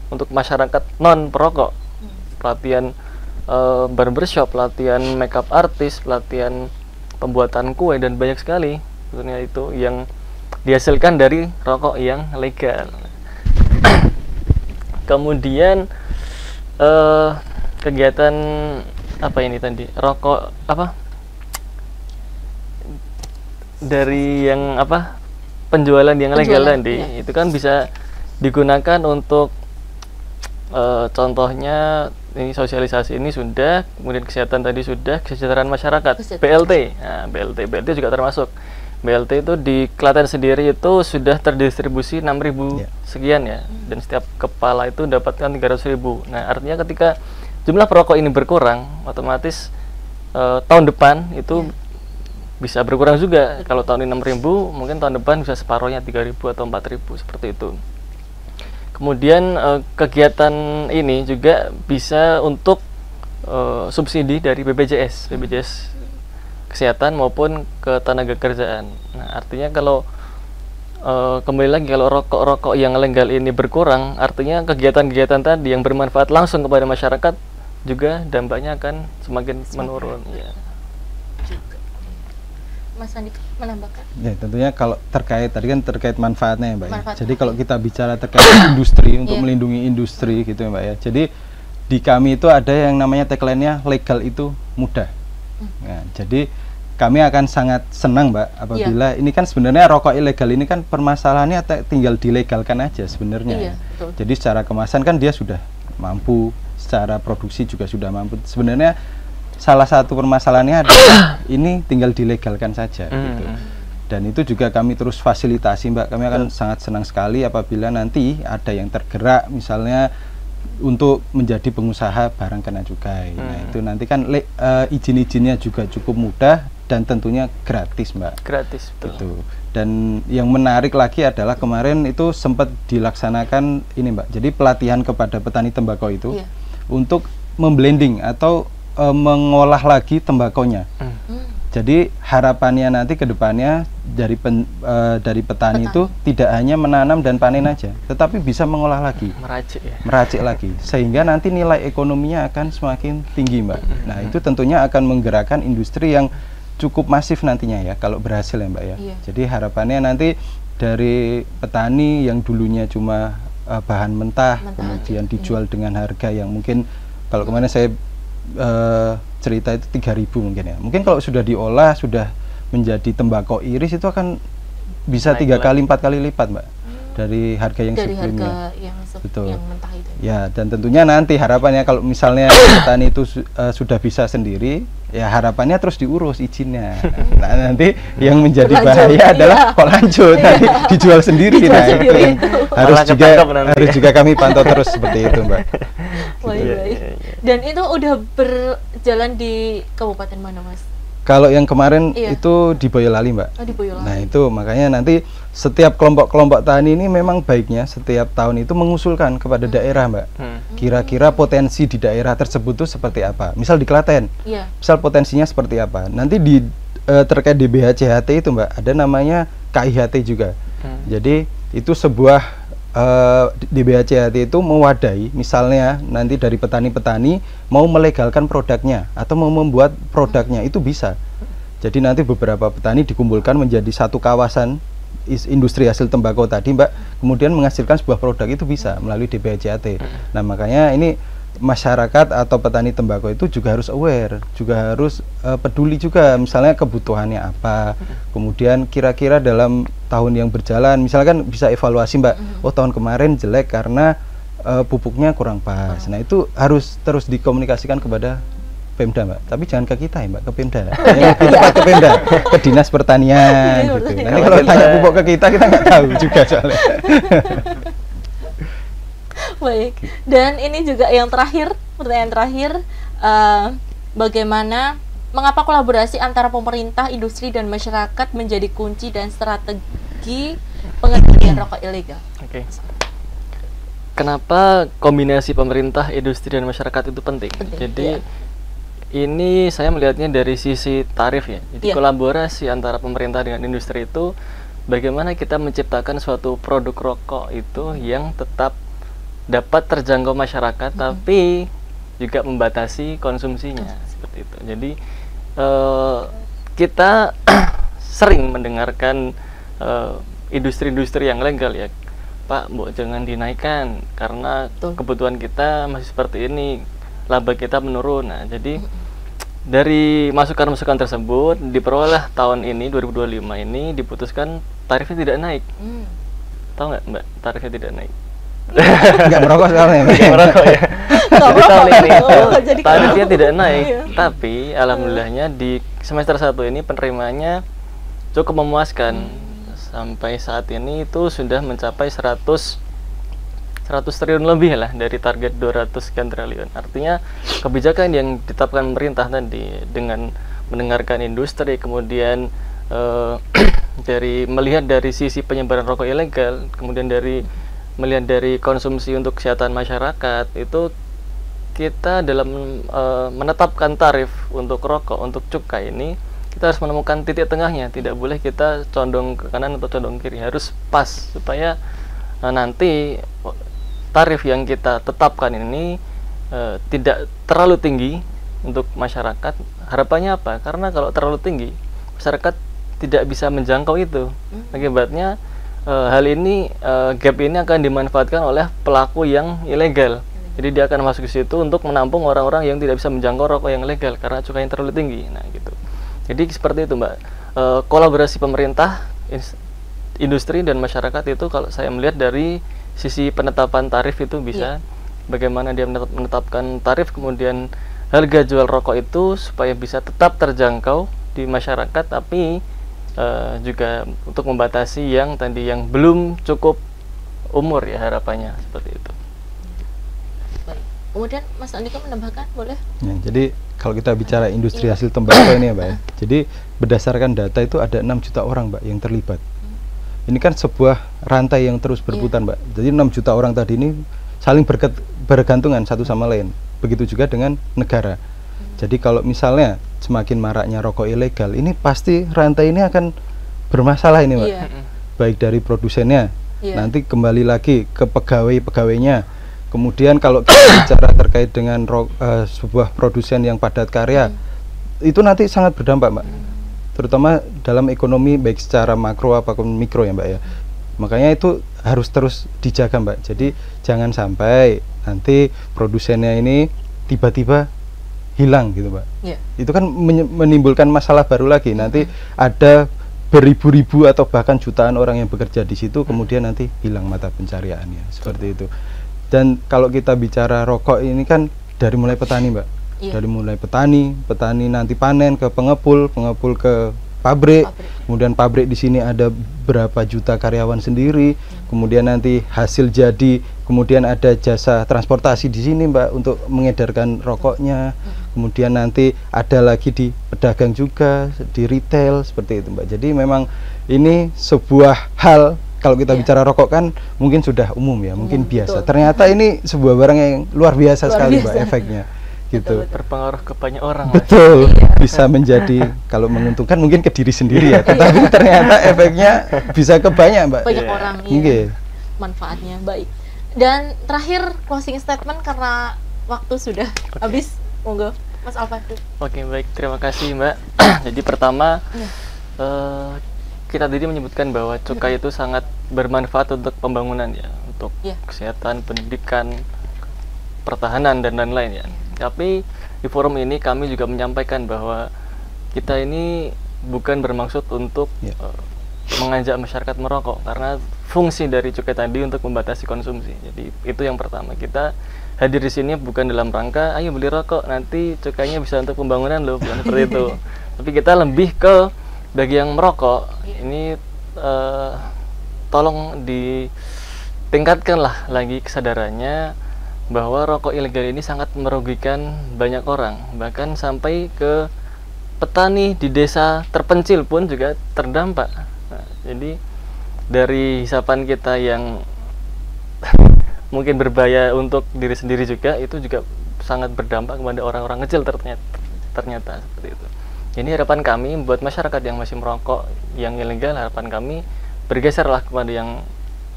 untuk masyarakat non perokok, pelatihan barbershop, pelatihan makeup artist, pelatihan pembuatan kue, dan banyak sekali sebetulnya itu yang dihasilkan dari rokok yang legal. Kemudian kegiatan apa ini tadi, rokok apa dari yang apa penjualan yang legal tadi, itu kan bisa digunakan untuk contohnya ini sosialisasi ini sudah, kemudian kesehatan tadi sudah, kesejahteraan masyarakat, BLT. Nah, BLT juga termasuk. BLT itu di Klaten sendiri itu sudah terdistribusi 6.000 sekian ya, dan setiap kepala itu dapatkan 300.000. Nah, artinya ketika jumlah perokok ini berkurang, otomatis tahun depan itu bisa berkurang juga. Kalau tahun ini 6.000, mungkin tahun depan bisa separuhnya 3.000 atau 4.000 seperti itu. Kemudian kegiatan ini juga bisa untuk subsidi dari BPJS kesehatan maupun ketenagakerjaan. Nah, artinya kalau kembali lagi, kalau rokok-rokok yang legal ini berkurang, artinya kegiatan-kegiatan tadi yang bermanfaat langsung kepada masyarakat juga dampaknya akan semakin menurun. Ya. Mas Andi menambahkan? Ya, tentunya kalau terkait tadi kan terkait manfaatnya ya Mbak ya. Jadi kalau kita bicara terkait industri untuk melindungi industri gitu ya Mbak ya. Jadi di kami itu ada yang namanya tagline-nya legal itu mudah. Nah, jadi kami akan sangat senang Mbak apabila ini kan sebenarnya rokok ilegal ini kan permasalahannya tinggal dilegalkan aja sebenarnya. Jadi secara kemasan kan dia sudah mampu, secara produksi juga sudah mampu. Sebenarnya salah satu permasalahannya adalah ini tinggal dilegalkan saja gitu. Dan itu juga kami terus fasilitasi Mbak. Kami akan sangat senang sekali apabila nanti ada yang tergerak misalnya untuk menjadi pengusaha barang kena cukai. Nah, itu nanti kan izin-izinnya juga cukup mudah dan tentunya gratis Mbak. Gratis, betul. Gitu. Dan yang menarik lagi adalah kemarin itu sempat dilaksanakan ini Mbak. Jadi pelatihan kepada petani tembakau itu untuk memblending atau mengolah lagi tembakonya. Jadi harapannya nanti ke depannya dari petani itu tidak hanya menanam dan panen aja, tetapi bisa mengolah lagi, meracik lagi, sehingga nanti nilai ekonominya akan semakin tinggi Mbak. Nah itu tentunya akan menggerakkan industri yang cukup masif nantinya ya, kalau berhasil ya Mbak ya. Jadi harapannya nanti dari petani yang dulunya cuma bahan mentah, kemudian dijual dengan harga yang mungkin kalau kemarin saya cerita itu 3.000 mungkin ya. Mungkin kalau sudah diolah, sudah menjadi tembakau iris itu akan bisa 3 kali 4 kali lipat Mbak dari harga yang sebelumnya. Betul. Yang mentah itu. Ya, dan tentunya nanti harapannya kalau misalnya petani itu sudah bisa sendiri, ya harapannya terus diurus izinnya. Nah, nanti yang menjadi bahaya adalah kok lanjut nanti dijual sendiri. Nah, itu harus juga kami pantau terus seperti itu Mbak. Baik. Dan itu udah berjalan di kabupaten mana Mas? Kalau yang kemarin itu di Boyolali Mbak. Oh, di Boyolali. Nah itu makanya nanti setiap kelompok-kelompok tani ini memang baiknya setiap tahun itu mengusulkan kepada daerah Mbak. Kira-kira potensi di daerah tersebut itu seperti apa. Misal di Klaten, misal potensinya seperti apa. Nanti di terkait DBHCHT itu Mbak, ada namanya KIHT juga. Jadi itu sebuah DBHCHT itu mewadahi, misalnya nanti dari petani-petani mau melegalkan produknya atau mau membuat produknya itu bisa. Jadi nanti beberapa petani dikumpulkan menjadi satu kawasan industri hasil tembakau tadi Mbak, kemudian menghasilkan sebuah produk itu bisa melalui DBHCHT. Nah makanya ini masyarakat atau petani tembakau itu juga harus aware, juga harus peduli juga misalnya kebutuhannya apa, kemudian kira-kira dalam tahun yang berjalan misalkan bisa evaluasi Mbak, oh tahun kemarin jelek karena pupuknya kurang pas. Nah itu harus terus dikomunikasikan kepada Pemda Mbak, tapi jangan ke kita ya Mbak, ke Pemda. Ke Pemda, ke Dinas Pertanian gitu. Nanti kalau tanya pupuk ke kita nggak tahu juga soalnya. Baik, dan ini juga yang terakhir, pertanyaan terakhir, bagaimana, mengapa kolaborasi antara pemerintah, industri, dan masyarakat menjadi kunci dan strategi pengendalian rokok ilegal? Kenapa kombinasi pemerintah, industri, dan masyarakat itu penting? Jadi ini saya melihatnya dari sisi tarif ya. Jadi kolaborasi antara pemerintah dengan industri itu bagaimana kita menciptakan suatu produk rokok itu yang tetap dapat terjangkau masyarakat tapi juga membatasi konsumsinya seperti itu. Jadi kita sering mendengarkan industri-industri yang legal ya, Pak, Bu, jangan dinaikkan karena kebutuhan kita masih seperti ini, laba kita menurun. Nah, jadi dari masukan-masukan tersebut diperoleh tahun ini 2025 ini diputuskan tarifnya tidak naik. Tahu nggak Mbak, tarifnya tidak naik? Nggak merokok soalnya. Nggak merokok ya. Jadi tahun ini itu tarifnya tidak naik, tapi alhamdulillahnya di semester 1 ini penerimaannya cukup memuaskan. Sampai saat ini itu sudah mencapai 100 triliun lebih lah dari target 200 sekian triliun. Artinya kebijakan yang ditetapkan pemerintah tadi dengan mendengarkan industri, kemudian melihat dari sisi penyebaran rokok ilegal, kemudian dari melihat dari konsumsi untuk kesehatan masyarakat itu kita dalam menetapkan tarif untuk rokok, untuk cukai ini kita harus menemukan titik tengahnya. Tidak boleh kita condong ke kanan atau condong kiri, harus pas supaya nanti tarif yang kita tetapkan ini tidak terlalu tinggi untuk masyarakat. Harapannya apa? Karena kalau terlalu tinggi masyarakat tidak bisa menjangkau itu. Akibatnya hal ini, gap ini akan dimanfaatkan oleh pelaku yang ilegal. Jadi dia akan masuk ke situ untuk menampung orang-orang yang tidak bisa menjangkau rokok yang legal karena cukainya terlalu tinggi. Nah gitu. Jadi seperti itu Mbak. Kolaborasi pemerintah, industri dan masyarakat itu kalau saya melihat dari sisi penetapan tarif itu bisa bagaimana dia menetapkan tarif, kemudian harga jual rokok itu supaya bisa tetap terjangkau di masyarakat, tapi juga untuk membatasi yang tadi yang belum cukup umur ya, harapannya seperti itu. Kemudian Mas Andika menambahkan, boleh? Ya, jadi kalau kita bicara industri hasil tembakau ini ya Mbak ya, jadi berdasarkan data itu ada 6 juta orang Mbak yang terlibat. Ini kan sebuah rantai yang terus berputar Mbak. Jadi 6 juta orang tadi ini saling bergantungan satu sama lain. Begitu juga dengan negara. Jadi kalau misalnya semakin maraknya rokok ilegal, ini pasti rantai ini akan bermasalah ini Mbak. Baik dari produsennya, nanti kembali lagi ke pegawai-pegawainya. Kemudian kalau kita bicara terkait dengan sebuah produsen yang padat karya, itu nanti sangat berdampak Mbak, terutama dalam ekonomi baik secara makro apapun mikro ya Mbak ya. Makanya itu harus terus dijaga Mbak. Jadi jangan sampai nanti produsennya ini tiba-tiba hilang gitu Mbak. Itu kan menimbulkan masalah baru lagi. Nanti ada beribu-ribu atau bahkan jutaan orang yang bekerja di situ, kemudian nanti hilang mata pencariannya, seperti itu. Dan kalau kita bicara rokok ini kan dari mulai petani Mbak, dari mulai petani nanti panen ke pengepul ke pabrik, kemudian pabrik di sini ada berapa juta karyawan sendiri, kemudian nanti hasil jadi, kemudian ada jasa transportasi di sini Mbak untuk mengedarkan rokoknya, kemudian nanti ada lagi di pedagang juga, di retail, seperti itu Mbak. Jadi memang ini sebuah hal. Kalau kita bicara rokok kan mungkin sudah umum ya, mungkin biasa. Ternyata ini sebuah barang yang luar biasa sekali Mbak efeknya. Gitu. Berpengaruh ke banyak orang. Betul. Bisa menjadi kalau menguntungkan mungkin ke diri sendiri ya, tetapi ternyata efeknya bisa ke banyak Mbak. Banyak orang manfaatnya. Baik. Dan terakhir closing statement karena waktu sudah habis. Monggo Mas Alvan. Oke, baik. Terima kasih Mbak. Jadi pertama kita tadi menyebutkan bahwa cukai itu sangat bermanfaat untuk pembangunan ya, untuk kesehatan, pendidikan, pertahanan dan lain-lain ya. Tapi di forum ini kami juga menyampaikan bahwa kita ini bukan bermaksud untuk mengajak masyarakat merokok, karena fungsi dari cukai tadi untuk membatasi konsumsi. Jadi itu yang pertama, kita hadir di sini bukan dalam rangka ayo beli rokok nanti cukainya bisa untuk pembangunan loh, bukan seperti itu. Tapi kita lebih ke bagi yang merokok ini tolong ditingkatkanlah lagi kesadarannya bahwa rokok ilegal ini sangat merugikan banyak orang, bahkan sampai ke petani di desa terpencil pun juga terdampak. Nah, jadi dari hisapan kita yang mungkin berbahaya untuk diri sendiri juga, itu juga sangat berdampak kepada orang-orang kecil ternyata seperti itu. Jadi harapan kami buat masyarakat yang masih merokok yang ilegal, harapan kami bergeserlah kepada yang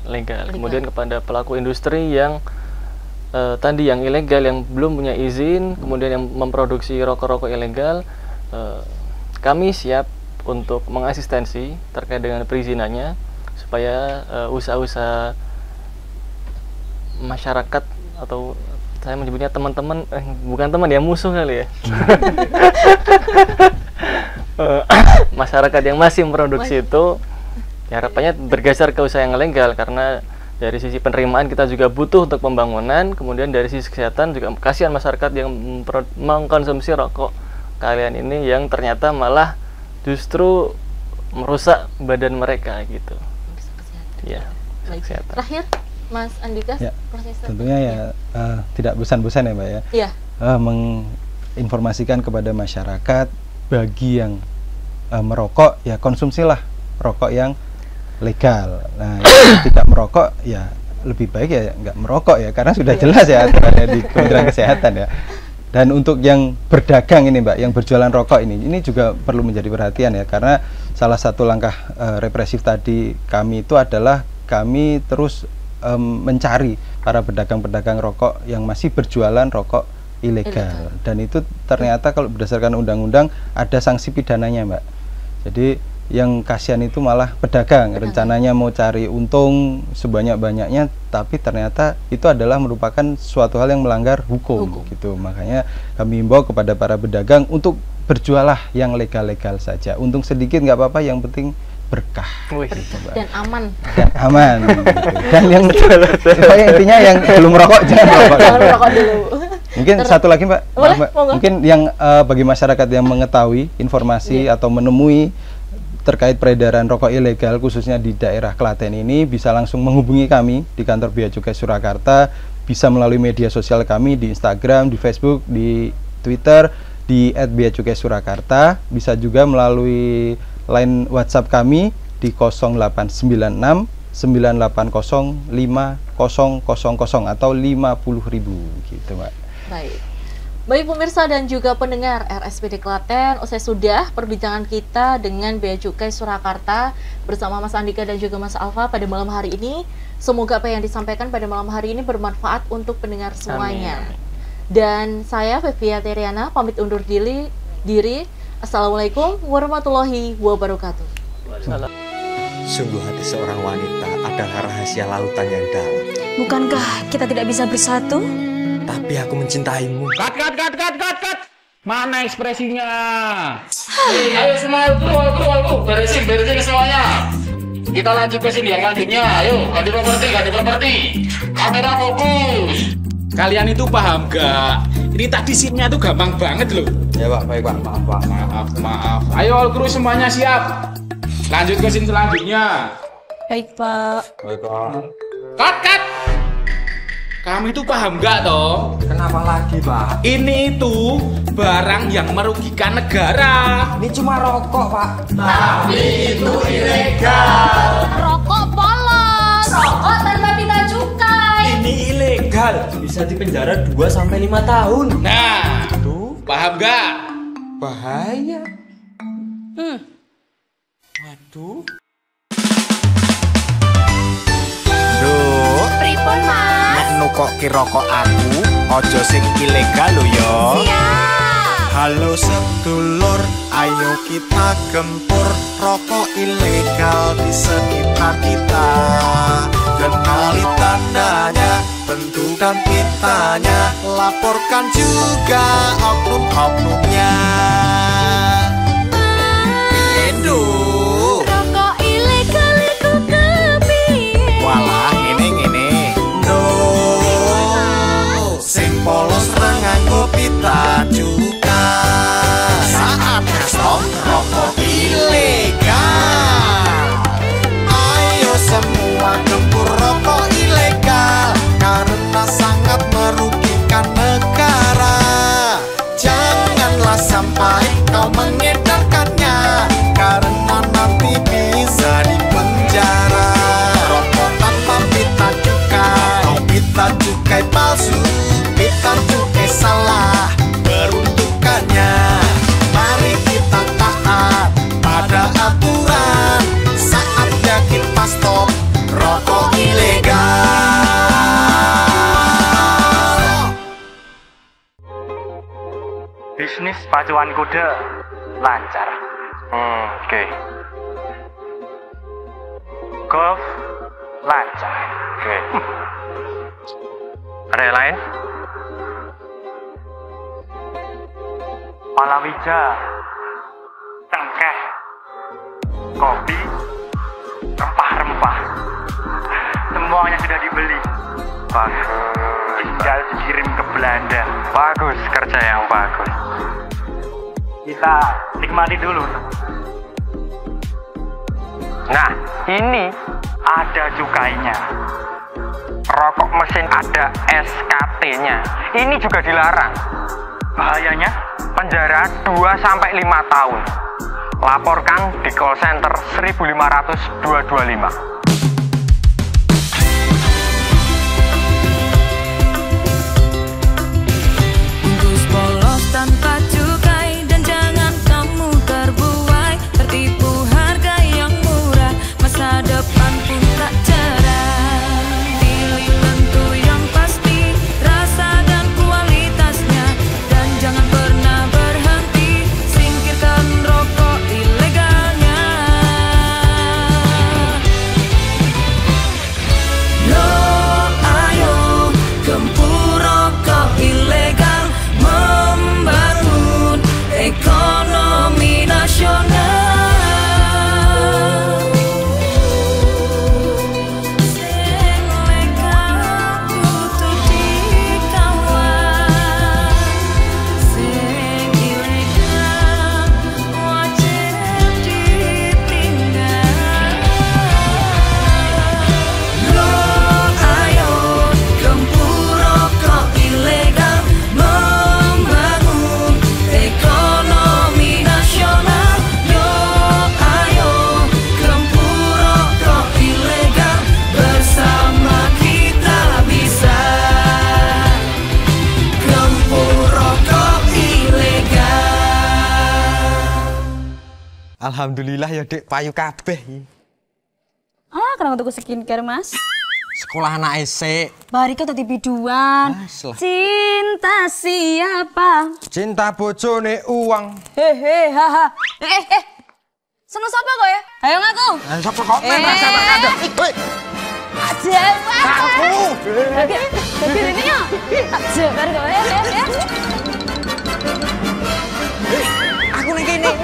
legal. Kemudian kepada pelaku industri yang tadi yang ilegal, yang belum punya izin, kemudian yang memproduksi rokok-rokok ilegal, kami siap untuk mengasistensi terkait dengan perizinannya supaya usaha-usaha masyarakat atau saya menyebutnya teman-teman, bukan teman ya, musuh kali ya. Masyarakat yang masih memproduksi itu ya harapannya bergeser ke usaha yang legal, karena dari sisi penerimaan kita juga butuh untuk pembangunan, kemudian dari sisi kesehatan juga kasihan masyarakat yang mengkonsumsi rokok kalian ini yang ternyata malah justru merusak badan mereka gitu. Ya, kesehatan. Terakhir Mas Andika, ya, tentunya ya tidak bosan-bosan ya Mbak ya, menginformasikan kepada masyarakat bagi yang merokok ya konsumsilah rokok yang legal. Nah, yang tidak merokok ya lebih baik ya nggak merokok ya, karena sudah jelas ya aturannya di Kementerian Kesehatan ya. Dan untuk yang berdagang ini Mbak, yang berjualan rokok ini juga perlu menjadi perhatian ya, karena salah satu langkah represif tadi kami itu adalah kami terus mencari para pedagang-pedagang rokok yang masih berjualan rokok ilegal. Dan itu ternyata kalau berdasarkan undang-undang ada sanksi pidananya Mbak. Jadi yang kasihan itu malah pedagang, rencananya mau cari untung sebanyak-banyaknya, tapi ternyata itu adalah merupakan suatu hal yang melanggar hukum. Gitu. Makanya kami himbau kepada para pedagang untuk berjualah yang legal-legal saja. Untung sedikit nggak apa-apa, yang penting berkah dan aman. Dan aman gitu. Dan yang intinya yang belum merokok jangan merokok dulu. Mungkin satu lagi Mbak, mungkin yang bagi masyarakat yang mengetahui informasi atau menemui terkait peredaran rokok ilegal khususnya di daerah Klaten ini, bisa langsung menghubungi kami di kantor Bea Cukai Surakarta, bisa melalui media sosial kami di Instagram, di Facebook, di Twitter, di @beacukai-surakarta, bisa juga melalui line WhatsApp kami di 0896 980 5000 atau 50.000 gitu Mbak. Baik pemirsa dan juga pendengar RSPD Klaten, usai sudah perbincangan kita dengan Bea Cukai Surakarta bersama Mas Andika dan juga Mas Alfa pada malam hari ini. Semoga apa yang disampaikan pada malam hari ini bermanfaat untuk pendengar semuanya. Amin. Dan saya Fevia Teriana pamit undur diri. Assalamualaikum warahmatullahi wabarakatuh. Sungguh hati seorang wanita adalah rahasia lautan yang dalam. Bukankah kita tidak bisa bersatu? Tapi aku mencintaimu. Cut. Mana ekspresinya? Ayo semua keluar. Beresin semuanya. Kita lanjut ke sini yang lanjutnya. Ayo, ganti properti. Kamera fokus. Kalian itu paham gak? Ini tadi scene-nya tuh gampang banget loh. Ya Pak, baik Pak, maaf. Ayo all crew semuanya siap. Lanjut ke scene selanjutnya. Baik Pak. Cut. Kamu itu paham gak toh? Kenapa lagi Pak? Ini itu barang yang merugikan negara. Ini cuma rokok Pak. Tapi itu ilegal. Rokok polos. Rokok tanpa pita cukai. Ini ilegal. Bisa dipenjara 2-5 tahun. Nah, tuh paham gak? Bahaya. Waduh. Pripun Mas? Nukoki rokok aku, ojo sing ilegal lo yo. Siap. Halo sedulur, ayo kita gempur rokok ilegal di sekitar kita. Kenali tandanya, bentuk dan pitanya, laporkan juga oknum-oknumnya. Indo. Rokok ilegal itu kepiye? Walah ngene. No. Sing polos nganggo pita juga. Saatnya stop rokok ilegal. Ayo semua gempur rokok ilegal karena sangat merugikan negara. Janganlah sampai kau mengedarkannya karena nanti bisa dipenjara. Rokok tanpa pita cukai, pita cukai palsu, pita cukai salah peruntukannya. Mari kita taat pada aturan, saatnya kita stop rokok ilegal. Bisnis pacuan kuda lancar. Oke. Golf lancar. Oke. Ada yang lain? Palawija, cengkeh, kopi, rempah-rempah, semuanya sudah dibeli. Bagus. Tinggal dikirim ke Belanda. Bagus, kerja yang bagus. Kita nikmati dulu. Nah, ini ada cukainya. Rokok mesin ada SKT-nya. Ini juga dilarang. Bahayanya penjara 2-5 tahun. Laporkan di call center 1500225. Alhamdulillah ya Dek, payu kabeh. Ah, kenapa tuku skincare, Mas? Sekolah anak esek. Barika tadi biduan. Cinta siapa? Cinta bojone uang. Hehe, haha. Seneng sapa kok ya? Ayo ngaku. Sapa kok? Sabar kada. Aja. Aku. Bagi ini ya. Aja bar kok ya. Aku ning kene.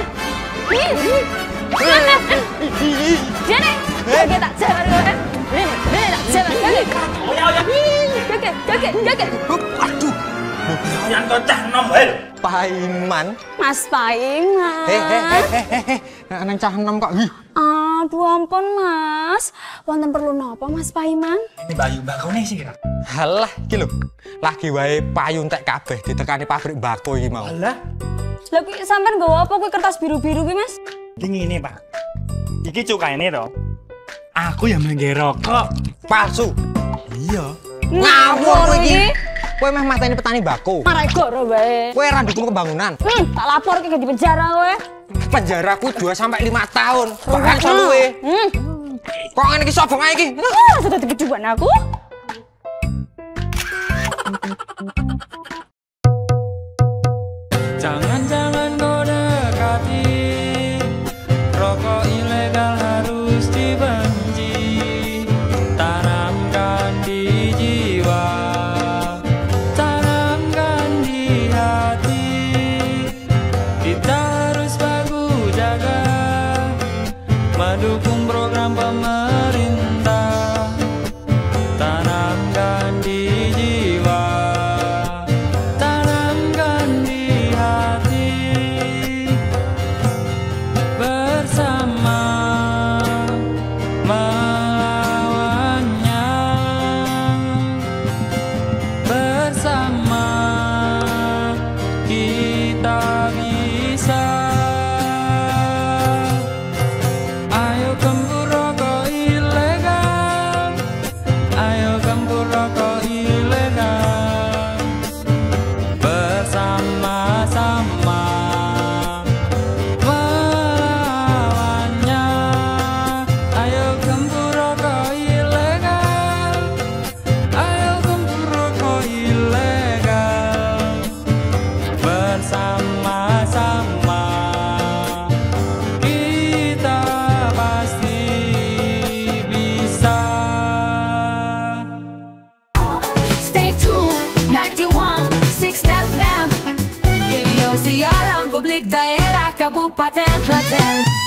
Jene. Oke tak jabar kok ya. Ini tak jabar kok. Oke. Aduh. Yang kocah nom hel. Paiman. Mas Paiman. Nang cah enom kok. Aduh ampun Mas. Wonten perlu napa Mas Paiman? Ini bayu bakone sih kira. Halah iki lho. Lagi wae payu entek kabeh ditekani pabrik mbako iki mau. Halah. Lah kuwi sampean nggawa apa kuwi kertas biru-biru kuwi Mas? Iki ngene, Pak. Iki cukaine to. Aku yang mlengge rokok Palsu. iya. Ngawur iki. Kowe meh mateni petani mbako. Marai goro bae. Kowe ra dukung pembangunan. Tak lapor ke di penjara kowe. Penjaraku 2 sampai 5 tahun. Bahkan luwe. Kok ngene iki sobong ae iki? Sudah dibiduan aku. Jangan-jangan kau dekati, rokok ilegal harus dibenci. Tanamkan di jiwa, tanamkan di hati. Kita harus baku jaga, mendukung program pemerintah. Tanamkan di jiwa, tanamkan di hati. Bersama melawannya, bersama kita bisa. Ayo gempur rokok ilegal, ayo gempur rokok ilegal. Bersama-sama melawannya. Ayo gempur rokok ilegal, ayo gempur rokok ilegal. Bersama-sama kita pasti bisa. Stay tuned, 91.6 FM. Gimnasia Publik Daerah Kabupaten Klaten.